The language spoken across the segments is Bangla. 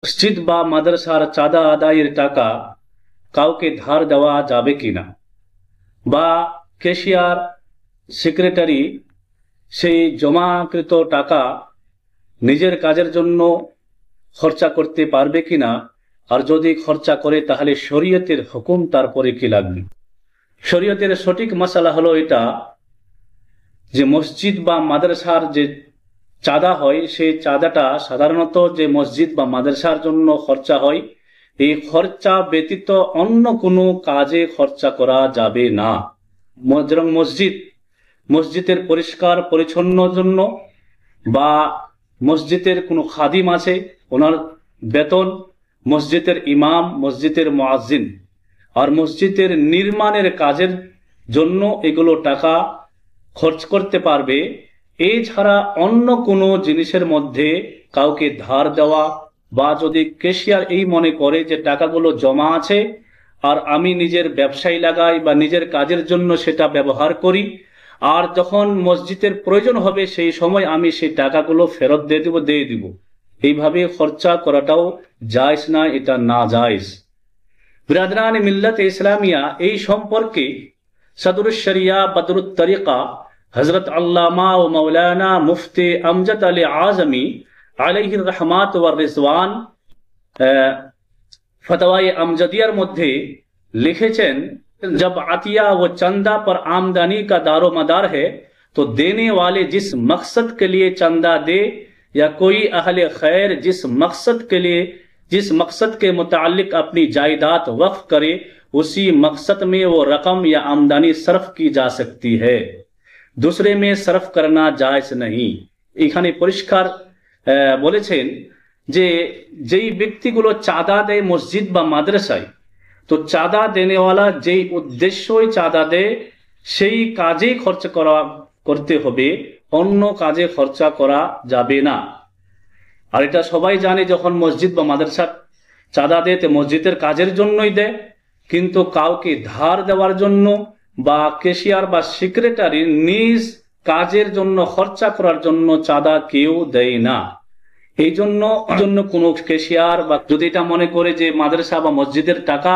মসজিদ বা মাদ্রাসার চাঁদা আদায়ের টাকা কাউকে ধার দেওয়া যাবে কিনা, বা ক্যাশিয়ার সেক্রেটারি সেই জমাকৃত টাকা নিজের কাজের জন্য খরচা করতে পারবে কিনা, আর যদি খরচা করে তাহলে শরীয়তের হুকুম তারপরে কি লাগবে। শরীয়তের সঠিক মাসালা হলো এটা যে মসজিদ বা মাদ্রাসার যে চাঁদা হয় সেই চাঁদাটা সাধারণত যে মসজিদ বা মাদ্রাসার জন্য খরচা হয়, এই খরচা ব্যতীত অন্য কোনো কাজে খরচা করা যাবে না। যেমন মসজিদের পরিষ্কার পরিচ্ছন্ন জন্য, বা মসজিদের কোনো খাদিম আছে ওনার বেতন, মসজিদের ইমাম, মসজিদের মুয়াজ্জিন, আর মসজিদের নির্মাণের কাজের জন্য এগুলো টাকা খরচ করতে পারবে। এছাড়া অন্য কোনো জিনিসের মধ্যে কাউকে ধার দেওয়া, বা যদি ক্যাশিয়ার এই মনে করে যে টাকাগুলো জমা আছে আর আমি নিজের ব্যবসায় লাগাই বা নিজের কাজের জন্য সেটা ব্যবহার করি, আর যখন মসজিদের প্রয়োজন হবে সেই সময় আমি সেই টাকাগুলো ফেরত দিয়ে দিব, এইভাবে খরচা করাটাও জায়েজ না, এটা না জায়েজ। বিরাদরান মিল্লাত ইসলামিয়া এই সম্পর্কে সদরুশ শরিয়া বদরুত তরিকা হযরত আল্লামা ও মাওলানা মুফতি আমজাদ আলী আজমি আলাইহির রহমাত ওয়া রিজওয়ান ফতওয়ায়ে আমজদিয়ার মধ্যে লিখেছেন, जब अतिया व चंदा पर आमदनी का दारो मदार है तो देने वाले जिस मकसद के लिए चंदा दे या कोई अहले खैर जिस मकसद के मुतालिक अपनी जायदाद वक्फ करे उसी मकसद में वो रकम या आमदनी सर्फ की जा सकती है, दूसरे में सर्फ करना जायज नहीं। এখানে পরিষ্কার বলেছেন যে যেই ব্যক্তিগুলো চাঁদা দেয় মসজিদ বা মাদ্রাসায়, তো চাঁদা দেনেওয়ালা যেই উদ্দেশ্যই চাঁদা দেয় সেই কাজেই খরচা করতে হবে, অন্য কাজে খরচা করা যাবে না। আর এটা সবাই জানে যখন মসজিদ বা মাদ্রাসা চাঁদা দেয় তো মসজিদের কাজের জন্যই দেয়, কিন্তু কাউকে ধার দেওয়ার জন্য বা ক্যাশিয়ার বা সেক্রেটারি নিজ কাজের জন্য খরচা করার জন্য চাঁদা কেউ দেয় না। এই জন্য কোনো ক্যাশিয়ার বা যদি এটা মনে করে যে মাদ্রাসা বা মসজিদের টাকা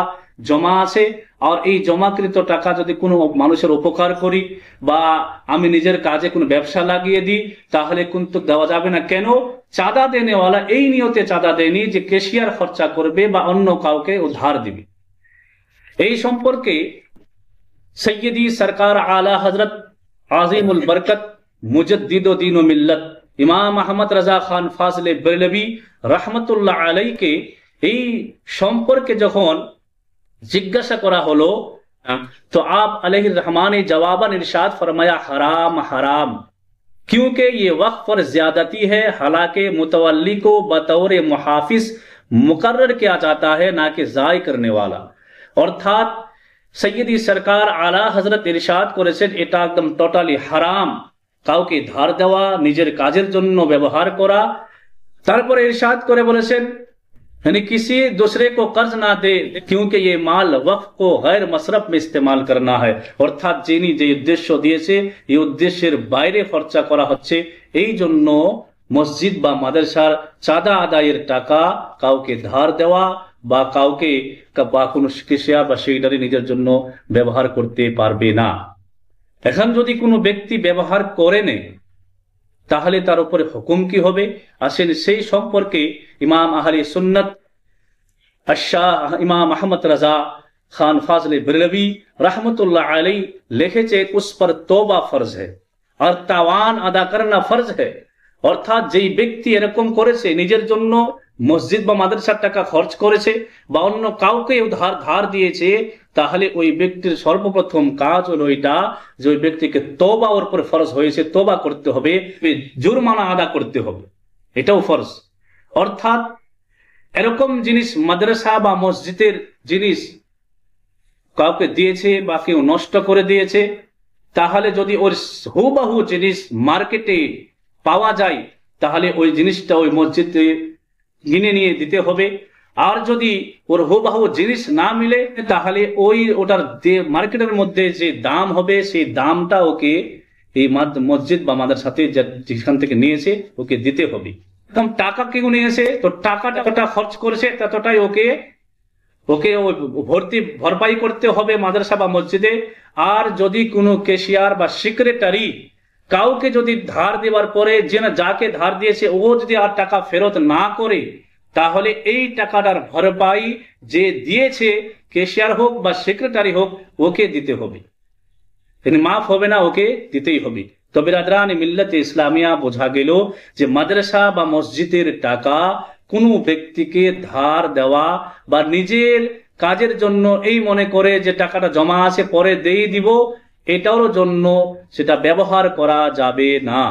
জমা আছে আর এই জমাকৃত টাকা যদি কোনো মানুষের উপকার করি বা আমি নিজের কাজে কোনো ব্যবসা লাগিয়ে দিই তাহলে কিন্তু দেওয়া যাবে না। কেন? চাঁদা দেনেওয়ালা এই নিয়তে চাঁদা দেয়নি যে ক্যাশিয়ার খরচা করবে বা অন্য কাউকে ধার দিবে। এই সম্পর্কে সৈয়দি সরকার আলা হযরত আজিমুল বরকত মুজদ্দিদ ও দ্বীন ও মিল্লত ইমাম আহমদ রাজা খান ফাজলে বেরলভী রহমতুল্লাহ আলাইকে এই সম্পর্কে যখন जिज्ञासा करा होलो तो आप अलैहिर रहमान ने जवाबन इरशाद फरमाया, हराम हराम, क्योंकि ये वक्फ पर ज्यादती है, हालांकि मुतवल्ली को बतौर मुहाफिज मुकर्रर किया जाता है ना कि जाय करने वाला। अर्थात सैयदी सरकार आला हजरत इरशाद करेছেন এটা একদম টোটালি হারাম, কাউকে ধার দেওয়া, নিজের কাজের জন্য ব্যবহার করা। তারপরে ইরশাদ করে বলেছেন यानी किसी दूसरे को कर्ज ना दे, क्योंकि ये माल वक्फ को गैर मसरफ में इस्तेमाल करना है। अर्थात যিনি যে উদ্দেশ্য দিয়েছে এই উদ্দেশ্যের বাইরে খরচা করা হচ্ছে, এই জন্য মসজিদ বা মাদ্রাসার চাঁদা আদায়ের টাকা কাউকে ধার দেওয়া বা কাউকে বা কোনো ক্যাশিয়ার বা সেক্রেটারি নিজের জন্য ব্যবহার করতে পারবে না। এখন যদি কোনো ব্যক্তি ব্যবহার করে নেয় তাহলে তার উপরে হুকুম কি হবে আসেন সেই সম্পর্কে ইমাম আহলে সুন্নাত শাহ ইমাম আহমদ রাজা খান ফাজলে বেরলভী रहमतुल्लाह अलैह लिखेছে उस पर तौबा फर्ज है और तावान अदा करना फर्ज है। অর্থাৎ যেই ব্যক্তি এরকম করেছে নিজের জন্য মসজিদ বা মাদ্রাসার টাকা খরচ করেছে বা অন্য কাউকে ধার দিয়েছে, তাহলে ওই ব্যক্তির সর্বপ্রথম কাজ হলো এটা যে ওই ব্যক্তিকে তওবা ওর উপর ফরজ হয়েছে, তওবা করতে হবে, জুরমানা আদা করতে হবে, এটাও ফরজ। অর্থাৎ এরকম জিনিস মাদ্রাসা বা মসজিদের জিনিস কাউকে দিয়েছে বা কেউ নষ্ট করে দিয়েছে, তাহলে যদি ওর হুবহু জিনিস মার্কেটে পাওয়া যায় তাহলে ওই জিনিসটা ওই মসজিদে কিনে নিয়ে দিতে হবে। আর যদি ওর হুবহু জিনিস না মিলে তাহলে ওটার মার্কেটের মধ্যে যে দাম হবে সেই দামটা ওকে এই মসজিদ বা মাদ্রাসাতে যেখান থেকে নিয়েছে ওকে দিতে হবে। একদম টাকা কেউ নিয়েছে, তো টাকাটা যতটা খরচ করেছে ততটাই ওকে ওকে ভরপাই করতে হবে মাদ্রাসা বা মসজিদে। আর যদি কোনো ক্যাশিয়ার বা সেক্রেটারি কাউকে যদি ধার দেওয়ার পরে যে না যাকে ধার দিয়েছে ও যদি আর টাকা ফেরত না করে, তাহলে এই টাকাটার ভরপাই যে দিয়েছে ক্যাশিয়ার হোক বা সেক্রেটারি হোক ওকে দিতে হবে, মাফ হবে না, ওকে দিতেই হবে। তো বিরাদরান মিল্লাতে ইসলামিয়া বোঝা গেল যে মাদ্রাসা বা মসজিদের টাকা কোনো ব্যক্তিকে ধার দেওয়া বা নিজের কাজের জন্য এই মনে করে যে টাকাটা জমা আছে পরে দিয়ে দিব, এটার জন্য সেটা ব্যবহার করা যাবে না।